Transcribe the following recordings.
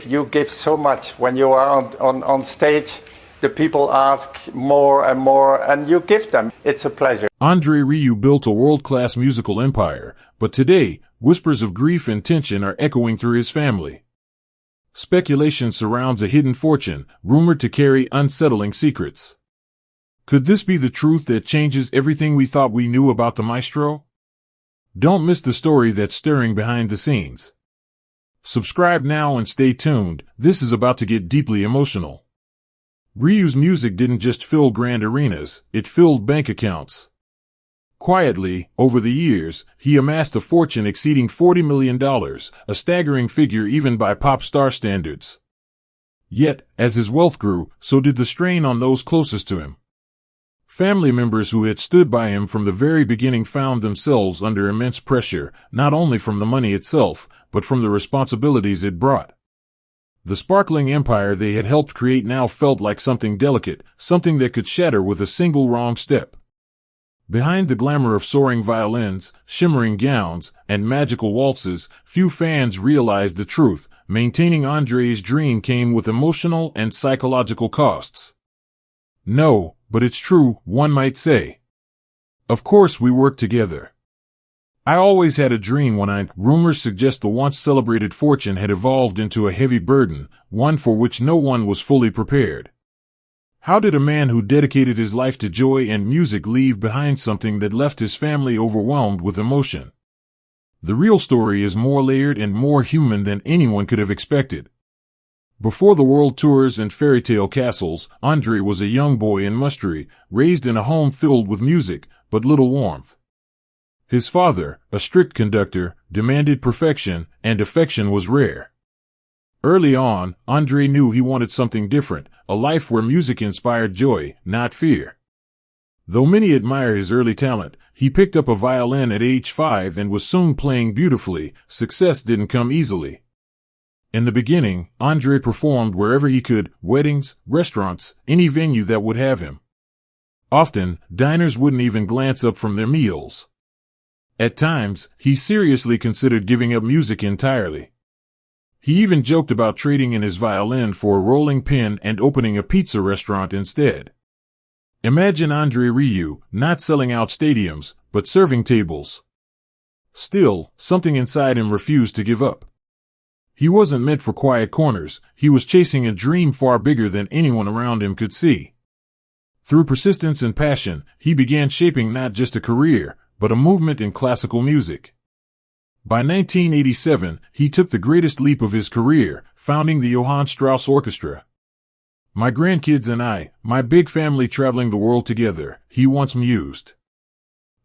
You give so much. When you are on stage, the people ask more and more, and you give them. It's a pleasure. André Rieu built a world-class musical empire, but today, whispers of grief and tension are echoing through his family. Speculation surrounds a hidden fortune, rumored to carry unsettling secrets. Could this be the truth that changes everything we thought we knew about the maestro? Don't miss the story that's stirring behind the scenes. Subscribe now and stay tuned. This is about to get deeply emotional. Rieu's music didn't just fill grand arenas, it filled bank accounts. Quietly, over the years, he amassed a fortune exceeding $40 million, a staggering figure even by pop star standards. Yet, as his wealth grew, so did the strain on those closest to him. Family members who had stood by him from the very beginning found themselves under immense pressure, not only from the money itself, but from the responsibilities it brought. The sparkling empire they had helped create now felt like something delicate, something that could shatter with a single wrong step. Behind the glamour of soaring violins, shimmering gowns, and magical waltzes, few fans realized the truth. Maintaining André's dream came with emotional and psychological costs. No, but it's true, one might say. Of course we worked together. I always had a dream rumors suggest the once celebrated fortune had evolved into a heavy burden, one for which no one was fully prepared. How did a man who dedicated his life to joy and music leave behind something that left his family overwhelmed with emotion? The real story is more layered and more human than anyone could have expected. Before the world tours and fairy tale castles, André was a young boy in Mustery, raised in a home filled with music, but little warmth. His father, a strict conductor, demanded perfection, and affection was rare. Early on, André knew he wanted something different, a life where music inspired joy, not fear. Though many admire his early talent, he picked up a violin at age 5 and was soon playing beautifully. Success didn't come easily. In the beginning, André performed wherever he could, weddings, restaurants, any venue that would have him. Often, diners wouldn't even glance up from their meals. At times, he seriously considered giving up music entirely. He even joked about trading in his violin for a rolling pin and opening a pizza restaurant instead. Imagine André Rieu, not selling out stadiums, but serving tables. Still, something inside him refused to give up. He wasn't meant for quiet corners, he was chasing a dream far bigger than anyone around him could see. Through persistence and passion, he began shaping not just a career, but a movement in classical music. By 1987, he took the greatest leap of his career, founding the Johann Strauss Orchestra. "My grandkids and I, my big family traveling the world together," he once mused.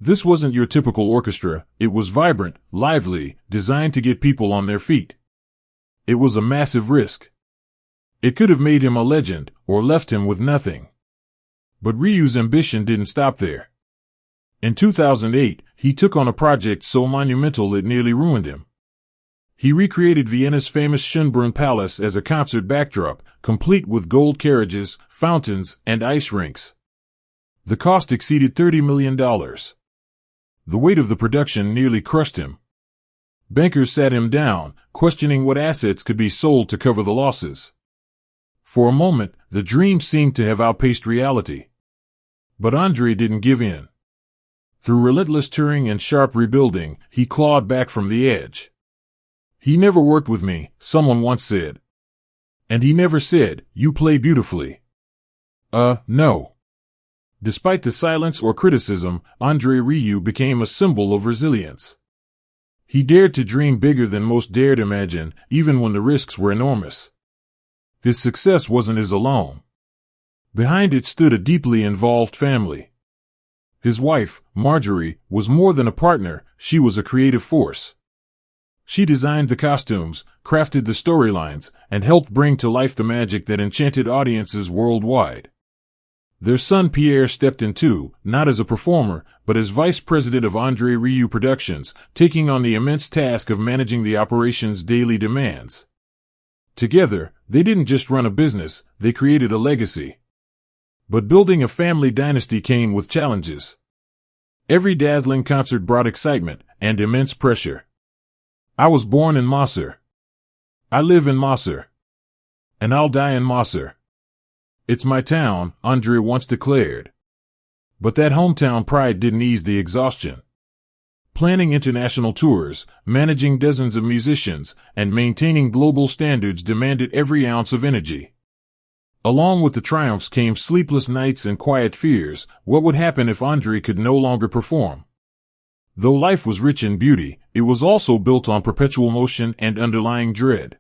This wasn't your typical orchestra, it was vibrant, lively, designed to get people on their feet. It was a massive risk. It could have made him a legend, or left him with nothing. But Rieu's ambition didn't stop there. In 2008, he took on a project so monumental it nearly ruined him. He recreated Vienna's famous Schönbrunn Palace as a concert backdrop, complete with gold carriages, fountains, and ice rinks. The cost exceeded $30 million. The weight of the production nearly crushed him. Bankers sat him down, questioning what assets could be sold to cover the losses. For a moment, the dream seemed to have outpaced reality. But André didn't give in. Through relentless touring and sharp rebuilding, he clawed back from the edge. "He never worked with me," someone once said. And he never said, "You play beautifully." No. Despite the silence or criticism, André Rieu became a symbol of resilience. He dared to dream bigger than most dared imagine, even when the risks were enormous. His success wasn't his alone. Behind it stood a deeply involved family. His wife, Marjorie, was more than a partner, she was a creative force. She designed the costumes, crafted the storylines, and helped bring to life the magic that enchanted audiences worldwide. Their son Pierre stepped in too, not as a performer, but as vice president of André Rieu Productions, taking on the immense task of managing the operation's daily demands. Together, they didn't just run a business, they created a legacy. But building a family dynasty came with challenges. Every dazzling concert brought excitement and immense pressure. I was born in Mosser. I live in Mosser. And I'll die in Mosser. It's my town, André once declared. But that hometown pride didn't ease the exhaustion. Planning international tours, managing dozens of musicians, and maintaining global standards demanded every ounce of energy. Along with the triumphs came sleepless nights and quiet fears. What would happen if André could no longer perform? Though life was rich in beauty, it was also built on perpetual motion and underlying dread.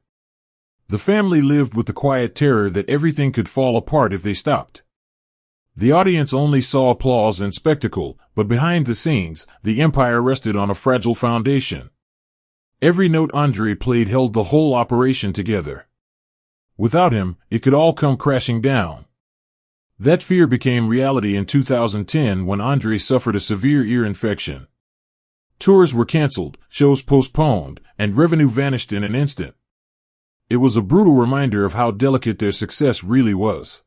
The family lived with the quiet terror that everything could fall apart if they stopped. The audience only saw applause and spectacle, but behind the scenes, the empire rested on a fragile foundation. Every note André played held the whole operation together. Without him, it could all come crashing down. That fear became reality in 2010 when André suffered a severe ear infection. Tours were canceled, shows postponed, and revenue vanished in an instant. It was a brutal reminder of how delicate their success really was.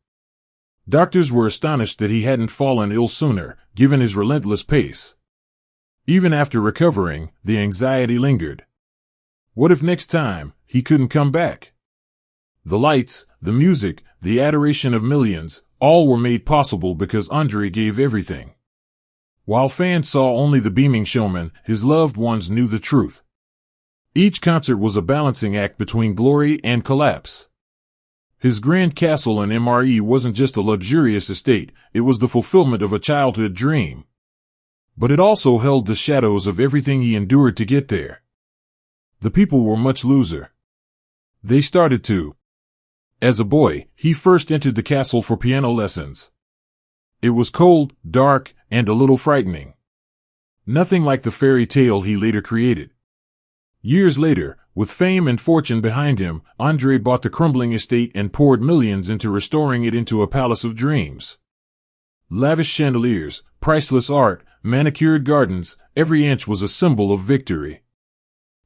Doctors were astonished that he hadn't fallen ill sooner, given his relentless pace. Even after recovering, the anxiety lingered. What if next time, he couldn't come back? The lights, the music, the adoration of millions, all were made possible because André gave everything. While fans saw only the beaming showman, his loved ones knew the truth. Each concert was a balancing act between glory and collapse. His grand castle in MRE wasn't just a luxurious estate, it was the fulfillment of a childhood dream. But it also held the shadows of everything he endured to get there. The people were much looser. They started to. As a boy, he first entered the castle for piano lessons. It was cold, dark, and a little frightening. Nothing like the fairy tale he later created. Years later, with fame and fortune behind him, André bought the crumbling estate and poured millions into restoring it into a palace of dreams. Lavish chandeliers, priceless art, manicured gardens, every inch was a symbol of victory.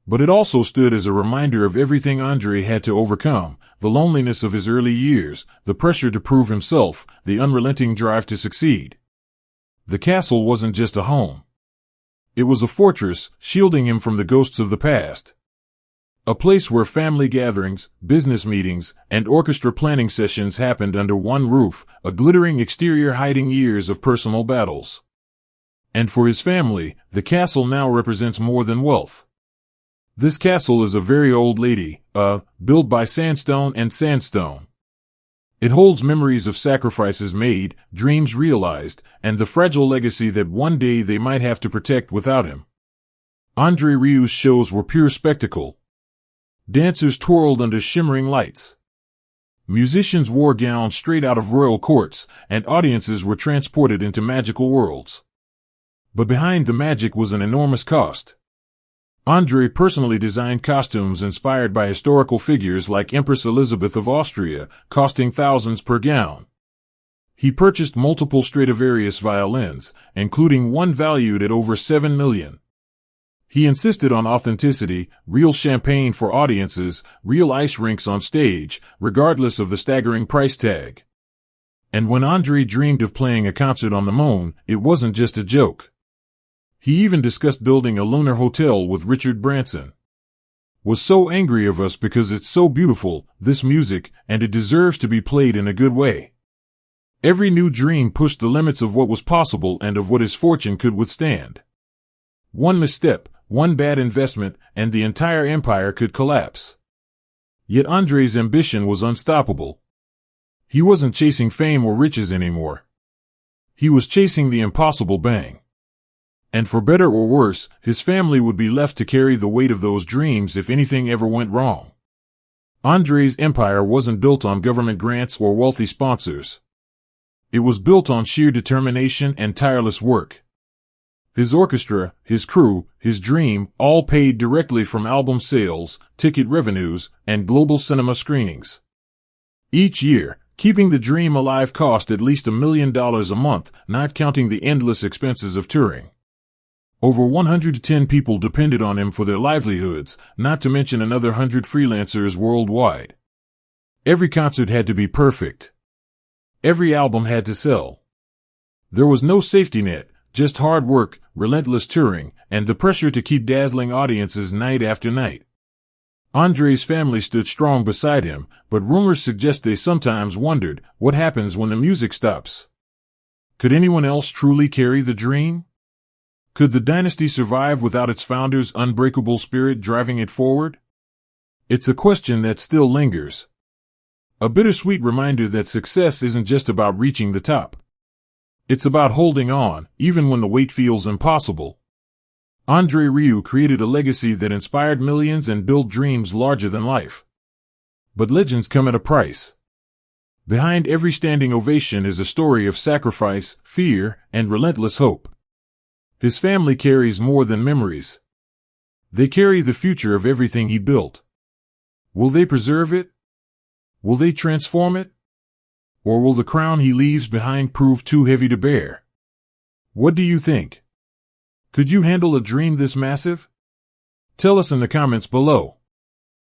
But it also stood as a reminder of everything André had to overcome, the loneliness of his early years, the pressure to prove himself, the unrelenting drive to succeed. The castle wasn't just a home. It was a fortress, shielding him from the ghosts of the past. A place where family gatherings, business meetings, and orchestra planning sessions happened under one roof, a glittering exterior hiding years of personal battles. And for his family, the castle now represents more than wealth. This castle is a very old lady, built by sandstone and sandstone. It holds memories of sacrifices made, dreams realized, and the fragile legacy that one day they might have to protect without him. André Rieu's shows were pure spectacle. Dancers twirled under shimmering lights. Musicians wore gowns straight out of royal courts, and audiences were transported into magical worlds. But behind the magic was an enormous cost. André personally designed costumes inspired by historical figures like Empress Elizabeth of Austria, costing thousands per gown. He purchased multiple Stradivarius violins, including one valued at over $7 million. He insisted on authenticity, real champagne for audiences, real ice rinks on stage, regardless of the staggering price tag. And when André dreamed of playing a concert on the moon, it wasn't just a joke. He even discussed building a lunar hotel with Richard Branson. Was so angry of us because it's so beautiful, this music, and it deserves to be played in a good way. Every new dream pushed the limits of what was possible and of what his fortune could withstand. One misstep, one bad investment, and the entire empire could collapse. Yet André's ambition was unstoppable. He wasn't chasing fame or riches anymore. He was chasing the impossible bang. And for better or worse, his family would be left to carry the weight of those dreams if anything ever went wrong. André's empire wasn't built on government grants or wealthy sponsors. It was built on sheer determination and tireless work. His orchestra, his crew, his dream, all paid directly from album sales, ticket revenues, and global cinema screenings. Each year, keeping the dream alive cost at least $1 million a month, not counting the endless expenses of touring. Over 110 people depended on him for their livelihoods, not to mention another 100 freelancers worldwide. Every concert had to be perfect. Every album had to sell. There was no safety net, just hard work, relentless touring, and the pressure to keep dazzling audiences night after night. Andre's family stood strong beside him, but rumors suggest they sometimes wondered what happens when the music stops. Could anyone else truly carry the dream? Could the dynasty survive without its founder's unbreakable spirit driving it forward? It's a question that still lingers. A bittersweet reminder that success isn't just about reaching the top. It's about holding on, even when the weight feels impossible. André Rieu created a legacy that inspired millions and built dreams larger than life. But legends come at a price. Behind every standing ovation is a story of sacrifice, fear, and relentless hope. His family carries more than memories. They carry the future of everything he built. Will they preserve it? Will they transform it? Or will the crown he leaves behind prove too heavy to bear? What do you think? Could you handle a dream this massive? Tell us in the comments below.